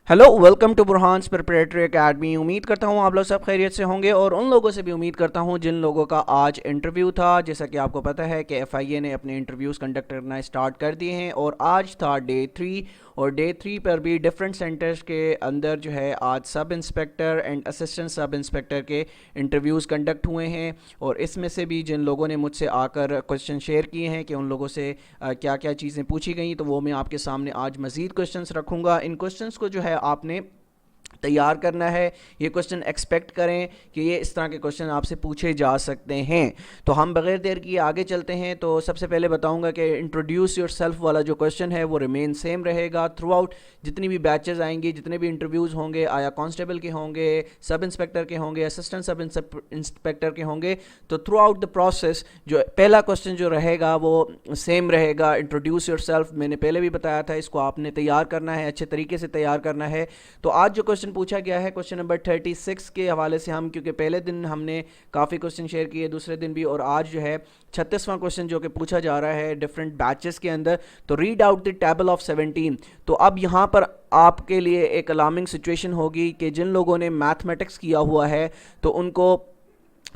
Hello, welcome to Burhan's preparatory academy. उम्मीद करता हूँ आप लोग सब खैरियत से होंगे और उन लोगों से भी उम्मीद करता हूँ जिन लोगों का आज इंटरव्यू था। जैसा कि आपको पता है कि FIA ने अपने इंटरव्यूज़ कंडक्ट करना स्टार्ट कर दिए हैं और आज था डे 3 और डे 3 पर भी डिफरेंट सेंटर्स के अंदर जो है आज sub inspector and assistant sub inspector के इंटरव्यूज़ कंडक्ट हुए हैं। और इसमें से भी जिन लोगों ने मुझसे आकर क्वेश्चन शेयर किए हैं कि उन लोगों से क्या क्या चीज़ें पूछी गई, तो वो मैं आपके सामने आज मज़ीद क्वेश्चंस रखूँगा। इन क्वेश्चंस को जो है आपने तैयार करना है। ये क्वेश्चन एक्सपेक्ट करें कि ये इस तरह के क्वेश्चन आपसे पूछे जा सकते हैं। तो हम बगैर देर किए आगे चलते हैं। तो सबसे पहले बताऊंगा कि इंट्रोड्यूस योर सेल्फ वाला जो क्वेश्चन है वो रिमेन सेम रहेगा थ्रू आउट। जितनी भी बैचेस आएंगी, जितने भी इंटरव्यूज़ होंगे, आया कांस्टेबल के होंगे, सब इंस्पेक्टर के होंगे, असिस्टेंट सब इंस्पेक्टर के होंगे, तो थ्रू आउट द प्रोसेस जो पहला क्वेश्चन जो रहेगा वो सेम रहेगा। इंट्रोड्यूस योर सेल्फ मैंने पहले भी बताया था, इसको आपने तैयार करना है, अच्छे तरीके से तैयार करना है। तो आज जो क्वेश्चन पूछा गया है क्वेश्चन नंबर 36 के हवाले से, हम क्योंकि पहले दिन हमने काफ़ी क्वेश्चन शेयर किए, दूसरे दिन भी, और आज जो है 36वां क्वेश्चन जो कि पूछा जा रहा है डिफरेंट बैचेस के अंदर। तो read out the table of 17। तो अब यहाँ पर आपके लिए एक अलार्मिंग सिचुएशन होगी कि जिन लोगों ने मैथमेटिक्स किया हुआ है तो उनको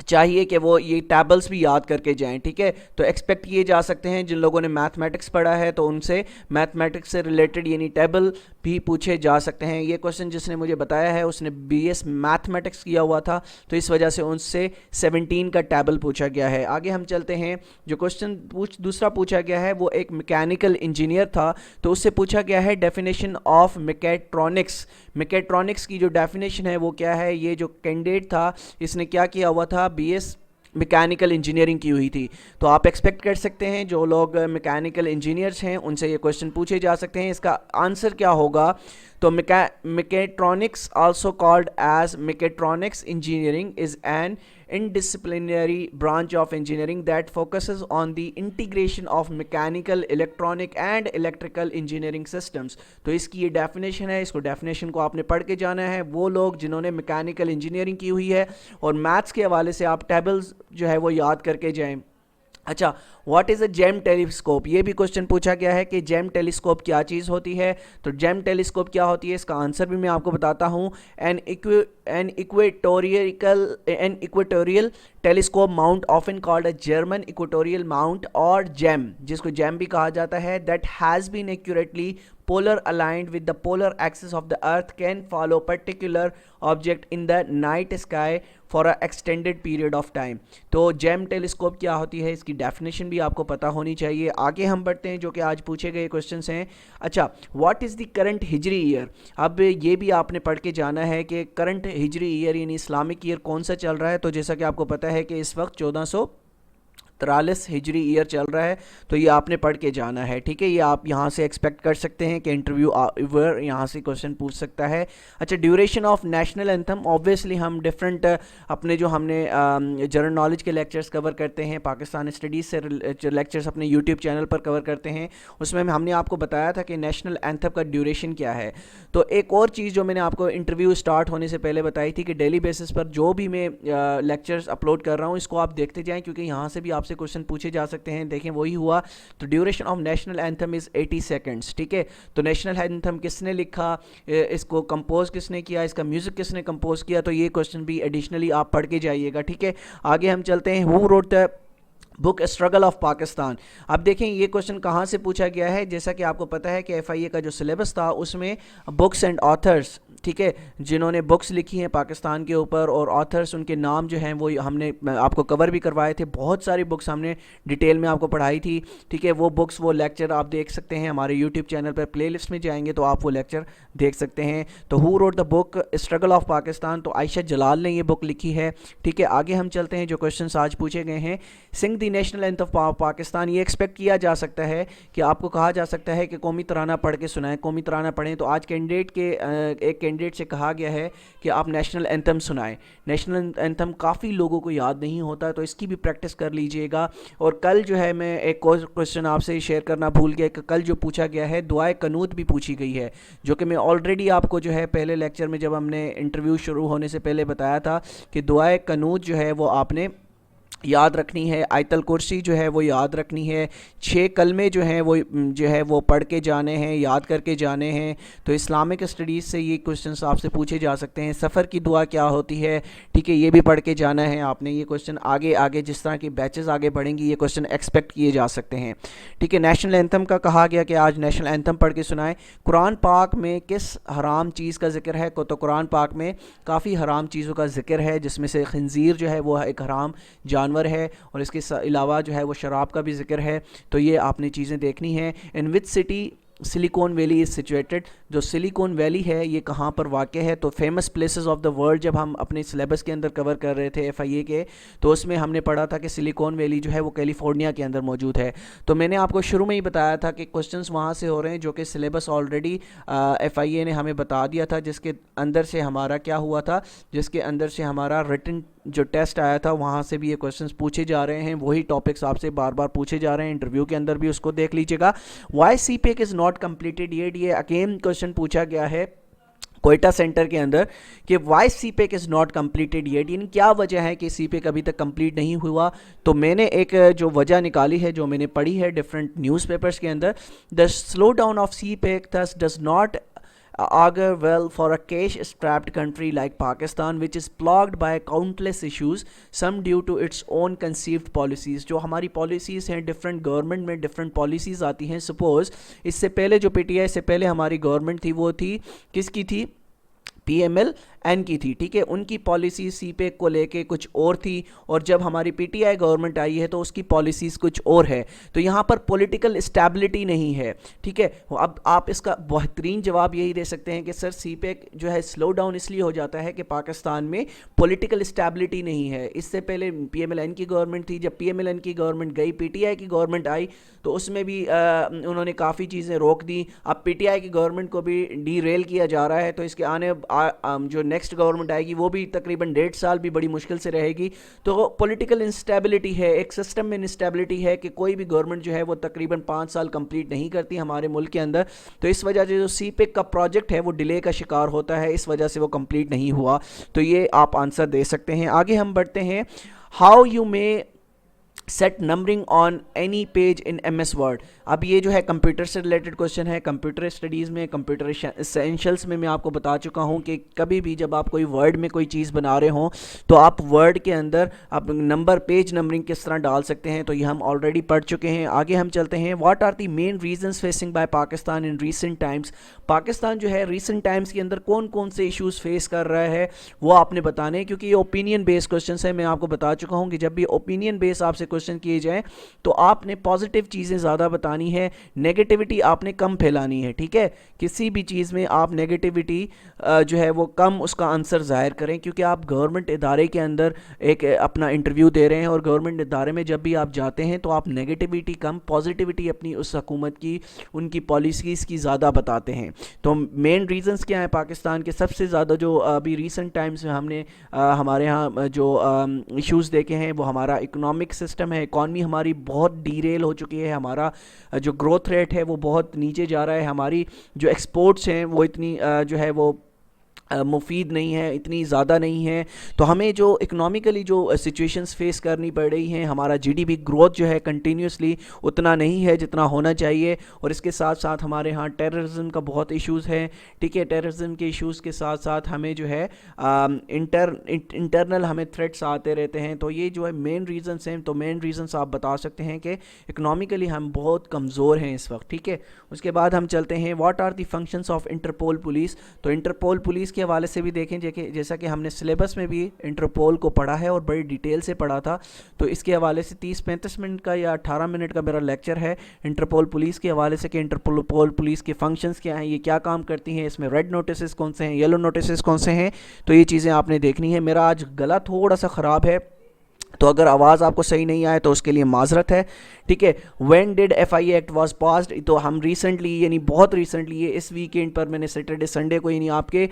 चाहिए कि वो ये टेबल्स भी याद करके जाएं, ठीक है। तो एक्सपेक्ट किए जा सकते हैं जिन लोगों ने मैथमेटिक्स पढ़ा है तो उनसे मैथमेटिक्स से रिलेटेड यानी टेबल भी पूछे जा सकते हैं। ये क्वेश्चन जिसने मुझे बताया है उसने BS मैथमेटिक्स किया हुआ था, तो इस वजह से उनसे 17 का टेबल पूछा गया है। आगे हम चलते हैं। जो क्वेश्चन दूसरा पूछा गया है वो एक मैकेनिकल इंजीनियर था, तो उससे पूछा गया है डेफिनेशन ऑफ मैकेट्रॉनिक्स। मैकेट्रॉनिक्स की जो डेफिनेशन है वो क्या है। ये जो कैंडिडेट था इसने क्या किया हुआ था, BS मैकेनिकल इंजीनियरिंग की हुई थी। तो आप एक्सपेक्ट कर सकते हैं जो लोग मैकेनिकल इंजीनियर्स हैं उनसे ये क्वेश्चन पूछे जा सकते हैं। इसका आंसर क्या होगा, तो mechatronics also called as mechatronics engineering is an interdisciplinary branch of engineering that focuses on the integration of mechanical, electronic and electrical engineering systems। तो इसकी ये डेफिनेशन है, इसको डेफिनेशन को आपने पढ़ के जाना है। वो लोग जिन्होंने मैकेनिकल इंजीनियरिंग की हुई है और मैथ्स के हवाले से आप टेबल्स जो है वो याद करके जाएं। अच्छा, what is a GEM telescope, ये भी क्वेश्चन पूछा गया है कि जेम टेलीस्कोप क्या चीज़ होती है। तो जेम टेलीस्कोप क्या होती है, इसका आंसर भी मैं आपको बताता हूँ। An equatorial telescope mount often called a German equatorial mount और जेम, जिसको जेम भी कहा जाता है, that has been accurately polar aligned with the polar axis of the earth, can follow particular object in the night sky for a extended period of time। तो GeM telescope क्या होती है इसकी डेफिनेशन भी आपको पता होनी चाहिए। आगे हम बढ़ते हैं जो कि आज पूछे गए क्वेश्चंस हैं। अच्छा, what is the current Hijri year. अब ये भी आपने पढ़ के जाना है कि करंट हिजरी ईयर यानी इस्लामिक ईयर कौन सा चल रहा है। तो जैसा कि आपको पता है कि इस वक्त 1443 हिजरी ईयर चल रहा है, तो ये आपने पढ़ के जाना है, ठीक है। ये आप यहाँ से एक्सपेक्ट कर सकते हैं कि इंटरव्यू यहाँ से क्वेश्चन पूछ सकता है। अच्छा, duration of national anthem, obviously हम डिफरेंट अपने जो हमने जनरल नॉलेज के लेक्चर्स कवर करते हैं, पाकिस्तान स्टडीज़ से लेक्चर्स अपने यूट्यूब चैनल पर कवर करते हैं, उसमें हमने आपको बताया था कि नेशनल एंथम का ड्यूरेशन क्या है। तो एक और चीज़ जो मैंने आपको इंटरव्यू स्टार्ट होने से पहले बताई थी कि डेली बेसिस पर जो भी मैं लेक्चर्स अपलोड कर रहा हूँ इसको आप देखते जाएँ, क्योंकि यहाँ से भी आपसे क्वेश्चन पूछे जा सकते हैं। देखें वही हुआ। तो duration of national anthem is 80 seconds, ठीक है। तो नेशनल एंथम किसने लिखा, इसको कंपोज किसने किया, इसका म्यूज़िक किसने कंपोज किया, तो ये क्वेश्चन भी एडिशनली आप पढ़ के जाइएगा, ठीक है। आगे हम चलते हैं। Who wrote the book struggle of Pakistan. अब देखें ये क्वेश्चन कहाँ से पूछा गया है। जैसा कि आपको पता है कि FIA का जो सिलेबस था उसमें बुक्स एंड ऑथर्स, ठीक है, जिन्होंने बुक्स लिखी हैं पाकिस्तान के ऊपर और ऑथर्स उनके नाम जो हैं वो हमने आपको कवर भी करवाए थे। बहुत सारी बुक्स हमने डिटेल में आपको पढ़ाई थी, ठीक है। वो बुक्स वो लेक्चर आप देख सकते हैं हमारे यूट्यूब चैनल पर, प्लेलिस्ट में जाएंगे तो आप वो लेक्चर देख सकते हैं। तो who wrote the book struggle of Pakistan, तो आयशा जलाल ने ये बुक लिखी है, ठीक है। आगे हम चलते हैं। जो क्वेश्चन आज पूछे गए हैं, sing the national anthem of Pakistan. ये एक्सपेक्ट किया जा सकता है कि आपको कहा जा सकता है कि कौमी तराना पढ़ के सुनाएं, कौमी तराना पढ़ें। तो आज एक कैंडिडेट से कहा गया है कि आप नेशनल एंथम सुनाएं। नेशनल एंथम काफ़ी लोगों को याद नहीं होता, तो इसकी भी प्रैक्टिस कर लीजिएगा। और कल जो है मैं एक और क्वेश्चन आपसे शेयर करना भूल गया कि कल जो पूछा गया है दुआए कनूत भी पूछी गई है, जो कि मैं ऑलरेडी आपको जो है पहले लेक्चर में जब हमने इंटरव्यू शुरू होने से पहले बताया था कि दुआए कनूत जो है वो आपने याद रखनी है, आयतल कुर्सी जो है वो याद रखनी है, 6 कलमे जो है वो पढ़ के जाने हैं, याद करके जाने हैं। तो इस्लामिक स्टडीज़ से ये क्वेश्चंस आपसे पूछे जा सकते हैं। सफ़र की दुआ क्या होती है, ठीक है, ये भी पढ़ के जाना है आपने। ये क्वेश्चन आगे आगे जिस तरह की बैचेस आगे बढ़ेंगी ये क्वेश्चन एक्सपेक्ट किए जा सकते हैं, ठीक है। नेशनल एंथम का कहा गया कि आज नेशनल एंथम पढ़ के सुनाएं। कुरान पाक में किस हराम चीज़ का जिक्र है, तो कुरान पाक में काफ़ी हराम चीज़ों का जिक्र है, जिसमें से खंजीर जो है वो एक हराम जानवर है, और इसके अलावा जो है वो शराब का भी जिक्र है। तो ये आपने चीज़ें देखनी है। In which city Silicon Valley is situated, जो सिलिकॉन वैली है ये कहाँ पर वाक़ है, तो famous places of the world जब हम अपने सिलेबस के अंदर कवर कर रहे थे FIA के, तो उसमें हमने पढ़ा था कि सिलिकॉन वैली जो है वो कैलिफोर्निया के अंदर मौजूद है। तो मैंने आपको शुरू में ही बताया था कि क्वेश्चंस वहाँ से हो रहे हैं जो कि सिलेबस ऑलरेडी FIA ने हमें बता दिया था, जिसके अंदर से हमारा क्या हुआ था, जिसके अंदर से हमारा रिटन जो टेस्ट आया था वहाँ से भी ये क्वेश्चंस पूछे जा रहे हैं। वही टॉपिक्स आपसे बार बार पूछे जा रहे हैं, इंटरव्यू के अंदर भी उसको देख लीजिएगा। Why CPEC is not completed yet, ये अगेन क्वेश्चन पूछा गया है कोयटा सेंटर के अंदर कि why CPEC is not completed yet, यानी क्या वजह है कि CPEC अभी तक कंप्लीट नहीं हुआ। तो मैंने एक जो वजह निकाली है, जो मैंने पढ़ी है डिफरेंट न्यूज़पेपर्स के अंदर, the slow down of CPEC thus does not augur well for a cash-strapped country like Pakistan, which is plagued by countless issues, some due to its own conceived policies। जो हमारी policies हैं, different government में different policies आती हैं। Suppose इससे पहले जो PTI से पहले हमारी गवर्नमेंट थी वो थी किसकी थी, PMLN की थी, ठीक है। उनकी पॉलिसी CPEC को लेके कुछ और थी, और जब हमारी PTI गवर्नमेंट आई है तो उसकी पॉलिसीज़ कुछ और है। तो यहाँ पर पॉलिटिकल स्टेबिलिटी नहीं है, ठीक है। अब आप इसका बेहतरीन जवाब यही दे सकते हैं कि सर CPEC जो है स्लो डाउन इसलिए हो जाता है कि पाकिस्तान में पॉलिटिकल स्टेबिलिटी नहीं है। इससे पहले PMLN की गवर्नमेंट थी, जब PMLN की गवर्नमेंट गई, PTI की गवर्नमेंट आई, तो उसमें भी उन्होंने काफ़ी चीज़ें रोक दी। अब PTI की गवर्नमेंट को भी डीरेल किया जा रहा है, तो इसके आने जो नेक्स्ट गवर्नमेंट आएगी वो भी तकरीबन 1.5 साल भी बड़ी मुश्किल से रहेगी। तो पॉलिटिकल इंस्टेबिलिटी है, एक सिस्टम में इंस्टेबिलिटी है कि कोई भी गवर्नमेंट जो है वो तकरीबन 5 साल कंप्लीट नहीं करती हमारे मुल्क के अंदर। तो इस वजह से जो CPEC का प्रोजेक्ट है वो डिले का शिकार होता है, इस वजह से वो कंप्लीट नहीं हुआ। तो ये आप आंसर दे सकते हैं। आगे हम बढ़ते हैं, how you may set numbering on any page in MS word. अब ये जो है कंप्यूटर से रिलेटेड क्वेश्चन है। कंप्यूटर स्टडीज़ में, कंप्यूटर एसेंशियल्स में मैं आपको बता चुका हूँ कि कभी भी जब आप कोई वर्ड में कोई चीज़ बना रहे हों तो आप वर्ड के अंदर आप नंबर, पेज नंबरिंग किस तरह डाल सकते हैं, तो ये हम ऑलरेडी पढ़ चुके हैं। आगे हम चलते हैं, what are the main reasons facing by Pakistan in recent times. Pakistan जो है रीसेंट टाइम्स के अंदर कौन कौन से इशूज़ फेस कर रहा है वो आपने बताने हैं, क्योंकि ये ओपिनियन बेस्ड क्वेश्चन है। मैं आपको बता चुका हूँ कि जब भी ओपिनियन बेस्ड आपसे क्वेश्चन किए जाएँ तो आपने पॉजिटिव चीज़ें ज़्यादा बतानी है, नेगेटिविटी आपने कम फैलानी है, ठीक है। किसी भी चीज़ में आप नेगेटिविटी जो है वो कम उसका आंसर ज़ाहिर करें, क्योंकि आप गवर्नमेंट इदारे के अंदर एक अपना इंटरव्यू दे रहे हैं, और गवर्नमेंट इदारे में जब भी आप जाते हैं तो आप नेगेटिविटी कम, पॉजिटिविटी अपनी उस हुकूमत की, उनकी पॉलिसीज़ की ज़्यादा बताते हैं। तो मेन रीजंस क्या हैं पाकिस्तान के, सबसे ज़्यादा जो अभी रीसेंट टाइम्स में हमने हमारे यहाँ जो इश्यूज़ देखे हैं वो हमारा इकोनॉमिक सिस्टम है। इकॉनमी हमारी बहुत डीरेल हो चुकी है, हमारा जो ग्रोथ रेट है वो बहुत नीचे जा रहा है, हमारी जो एक्सपोर्ट्स हैं वो इतनी जो है वो मुफीद नहीं है, इतनी ज़्यादा नहीं है। तो हमें जो इकोनॉमिकली जो सिचुएशंस फेस करनी पड़ रही हैं, हमारा GDP ग्रोथ जो है कंटिन्यूसली उतना नहीं है जितना होना चाहिए, और इसके साथ साथ हमारे यहाँ टेररिज्म का बहुत इश्यूज़ है, ठीक है। टेररिज्म के इश्यूज़ के साथ साथ हमें जो है इंटरनल हमें थ्रेट्स आते रहते हैं। तो ये जो है मेन रीजंस हैं। तो मेन रीजंस आप बता सकते हैं कि इकोनॉमिकली हम बहुत कमज़ोर हैं इस वक्त, ठीक है। उसके बाद हम चलते हैं, what are the functions of Interpol police. तो इंटरपोल पुलिस के हवाले से भी देखें, जैसा कि हमने सिलेबस में भी इंटरपोल को पढ़ा है और बड़ी डिटेल से पढ़ा था, तो इसके हवाले से 30-35 मिनट का या 18 मिनट का मेरा लेक्चर है इंटरपोल पुलिस के हवाले से कि इंटरपोल पुलिस के फंक्शंस क्या हैं, ये क्या काम करती हैं, इसमें रेड नोटिस कौन से हैं, येलो नोटिस कौन से हैं। तो ये चीज़ें आपने देखनी है। मेरा आज गला थोड़ा सा ख़राब है, तो अगर आवाज़ आपको सही नहीं आए तो उसके लिए माजरत है, ठीक है। When did FIA act was passed, तो हम रिसेंटली यानी बहुत रिसेंटली ये इस वीकेंड पर मैंने सैटरडे संडे को यानी आपके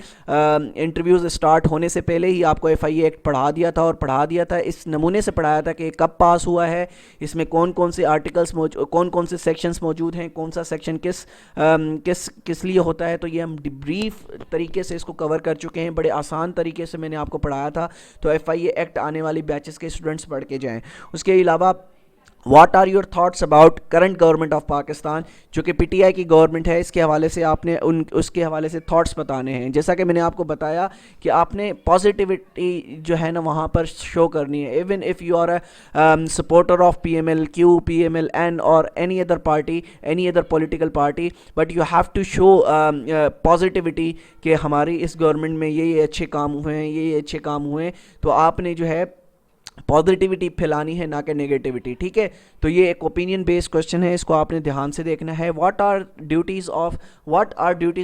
इंटरव्यूज़ स्टार्ट होने से पहले ही आपको FIA एक्ट पढ़ा दिया था, और पढ़ा दिया था इस नमूने से पढ़ाया था कि कब पास हुआ है, इसमें कौन कौन से आर्टिकल्स कौन कौन से सेक्शंस मौजूद हैं, कौन सा सेक्शन किस लिए होता है। तो ये हम ब्रीफ तरीके से इसको कवर कर चुके हैं, बड़े आसान तरीके से मैंने आपको पढ़ाया था। तो FIA एक्ट आने वाली बैचेस के स्टूडेंट्स पढ़ के जाएँ। उसके अलावा what are your thoughts about current government of Pakistan, जो कि पीटीआई की गवर्नमेंट है, इसके हवाले से आपने उसके हवाले से थॉट्स बताने हैं। जैसा कि मैंने आपको बताया कि आपने पॉजिटिविटी जो है ना वहाँ पर शो करनी है। Even if you are a supporter of PML Q, PML N और any other party, any other political party, but you have to show positivity कि हमारी इस गवर्नमेंट में ये अच्छे काम हुए हैं, ये अच्छे काम हुए हैं। तो आपने जो है पॉजिटिविटी फैलानी है, ना कि नेगेटिविटी, ठीक है। तो ये एक ओपिनियन बेस्ड क्वेश्चन है, इसको आपने ध्यान से देखना है। What are duties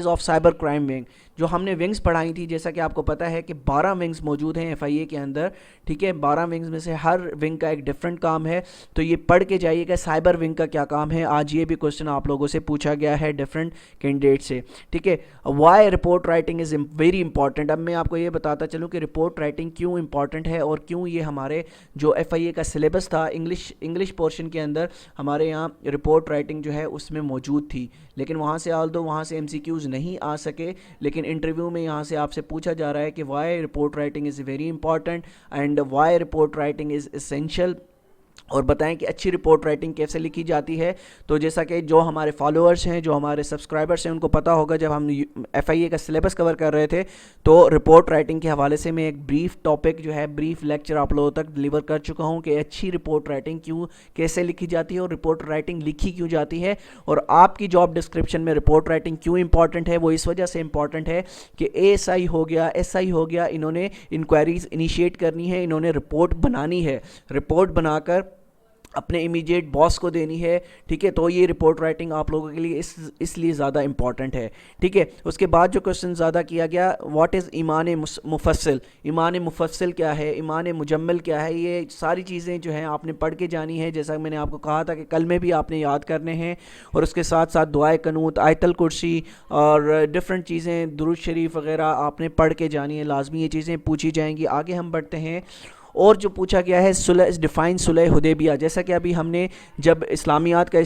of cyber crime wing, जो हमने विंग्स पढ़ाई थी, जैसा कि आपको पता है कि 12 विंग्स मौजूद हैं FIA के अंदर, ठीक है। 12 विंग्स में से हर विंग का एक डिफरेंट काम है, तो ये पढ़ के जाइएगा साइबर विंग का क्या काम है। आज ये भी क्वेश्चन आप लोगों से पूछा गया है डिफरेंट कैंडिडेट से, ठीक है। Why report writing is very important. अब मैं आपको ये बताता चलूँ कि रिपोर्ट राइटिंग क्यों इंपॉर्टेंट है और क्यों ये हमारे जो FIA का सिलेबस था इंग्लिश पोर्शन के अंदर हमारे यहाँ रिपोर्ट राइटिंग जो है उसमें मौजूद थी, लेकिन वहाँ से वहाँ से MCQs नहीं आ सके, लेकिन इंटरव्यू में यहाँ से आपसे पूछा जा रहा है कि why report writing is very important and why report writing is essential, और बताएं कि अच्छी रिपोर्ट राइटिंग कैसे लिखी जाती है। तो जैसा कि जो हमारे फॉलोअर्स हैं, जो हमारे सब्सक्राइबर्स हैं, उनको पता होगा जब हम FIA का सिलेबस कवर कर रहे थे तो रिपोर्ट राइटिंग के हवाले से मैं एक ब्रीफ टॉपिक जो है, ब्रीफ लेक्चर आप लोगों तक डिलीवर कर चुका हूं कि अच्छी रिपोर्ट राइटिंग कैसे लिखी जाती है और रिपोर्ट राइटिंग लिखी क्यों जाती है, और आपकी जॉब डिस्क्रिप्शन में रिपोर्ट राइटिंग क्यों इंपॉर्टेंट है। वो इस वजह से इंपॉर्टेंट है कि ASI हो गया, SI हो गया, इन्होंने इंक्वायरीज इनिशिएट करनी है, इन्होंने रिपोर्ट बनानी है, रिपोर्ट बनाकर अपने इमीडिएट बॉस को देनी है, ठीक है। तो ये रिपोर्ट राइटिंग आप लोगों के लिए इसलिए ज़्यादा इंपॉर्टेंट है, ठीक है। उसके बाद जो क्वेश्चन ज़्यादा किया गया, व्हाट इज़ ईमान मुफस्सिल, ईमान मुफस्सिल क्या है, ईमान मुजम्मल क्या है, ये सारी चीज़ें जो हैं आपने पढ़ के जानी है। जैसा मैंने आपको कहा था कि कल में भी आपने याद करने हैं, और उसके साथ साथ दुआए कनूत, आयतल कुर्सी और डिफरेंट चीज़ें, दुरूद शरीफ वगैरह आपने पढ़ के जानी है, लाजमी ये चीज़ें पूछी जाएंगी। आगे हम बढ़ते हैं, और जो पूछा गया है डिफ़ाइन सुलह हुदैबिया, जैसा कि अभी हमने जब इस्लामियात का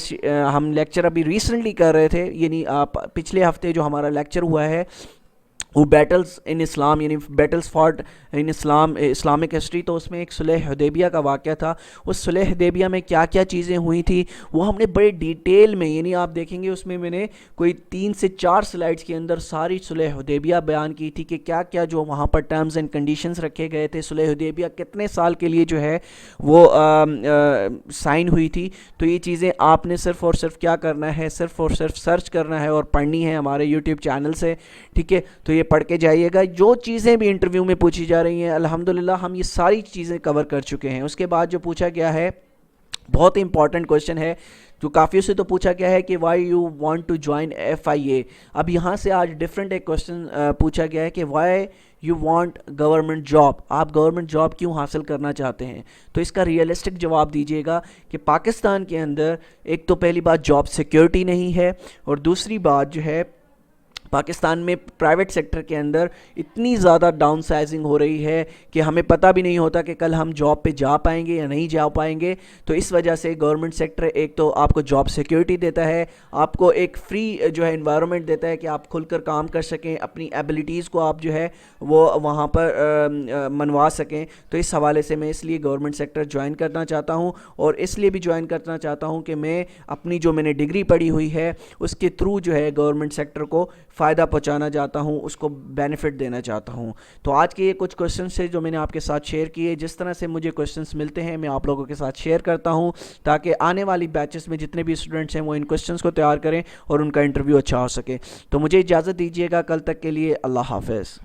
हम लेक्चर अभी रिसेंटली कर रहे थे, यानी पिछले हफ्ते जो हमारा लेक्चर हुआ है वो बैटल्स इन इस्लाम, यानी बैटल्स फॉर्ट इन इस्लाम, इस्लामिक हिस्ट्री, तो उसमें एक सुलह हुदैबिया का वाक़या था। उस सुलह हुदैबिया में क्या क्या चीज़ें हुई थी वो हमने बड़े डिटेल में, यानी आप देखेंगे उसमें मैंने कोई 3 से 4 स्लाइड्स के अंदर सारी सुलह हुदैबिया बयान की थी कि क्या क्या जो वहाँ पर टर्म्स एंड कंडीशंस रखे गए थे, सुलह हुदैबिया कितने साल के लिए जो है वो साइन हुई थी। तो ये चीज़ें आपने सिर्फ़ और सिर्फ क्या करना है, सिर्फ़ और सिर्फ सर्च करना है और पढ़नी है हमारे यूट्यूब चैनल से, ठीक है। तो ये पढ़ के जाइएगा, जो चीज़ें भी इंटरव्यू में पूछी जा रही हैं अल्हम्दुलिल्लाह हम ये सारी चीज़ें कवर कर चुके हैं। उसके बाद जो पूछा गया है, बहुत ही इंपॉर्टेंट क्वेश्चन है जो काफ़ियों से तो पूछा गया है कि why you want to join FIA। अब यहाँ से आज डिफरेंट एक क्वेश्चन पूछा गया है कि why you want government job, आप गवर्नमेंट जॉब क्यों हासिल करना चाहते हैं। तो इसका रियलिस्टिक जवाब दीजिएगा कि पाकिस्तान के अंदर एक तो पहली बात जॉब सिक्योरिटी नहीं है, और दूसरी बात जो है पाकिस्तान में प्राइवेट सेक्टर के अंदर इतनी ज़्यादा डाउन साइजिंग हो रही है कि हमें पता भी नहीं होता कि कल हम जॉब पे जा पाएंगे या नहीं जा पाएंगे। तो इस वजह से गवर्नमेंट सेक्टर एक तो आपको जॉब सिक्योरिटी देता है, आपको एक फ्री जो है एनवायरनमेंट देता है कि आप खुलकर काम कर सकें, अपनी एबिलिटीज़ को आप जो है वो वहाँ पर मनवा सकें। तो इस हवाले से मैं इसलिए गवर्नमेंट सेक्टर ज्वाइन करना चाहता हूँ, और इसलिए भी ज्वाइन करना चाहता हूँ कि मैं अपनी जो मैंने डिग्री पढ़ी हुई है उसके थ्रू जो है गवर्नमेंट सेक्टर को फ़ायदा पहुंचाना चाहता हूं, उसको बेनिफिट देना चाहता हूं। तो आज के ये कुछ क्वेश्चंस थे जो मैंने आपके साथ शेयर किए। जिस तरह से मुझे क्वेश्चंस मिलते हैं मैं आप लोगों के साथ शेयर करता हूं, ताकि आने वाली बैचेस में जितने भी स्टूडेंट्स हैं वो इन क्वेश्चंस को तैयार करें और उनका इंटरव्यू अच्छा हो सके। तो मुझे इजाज़त दीजिएगा, कल तक के लिए अल्लाह हाफ़िज़।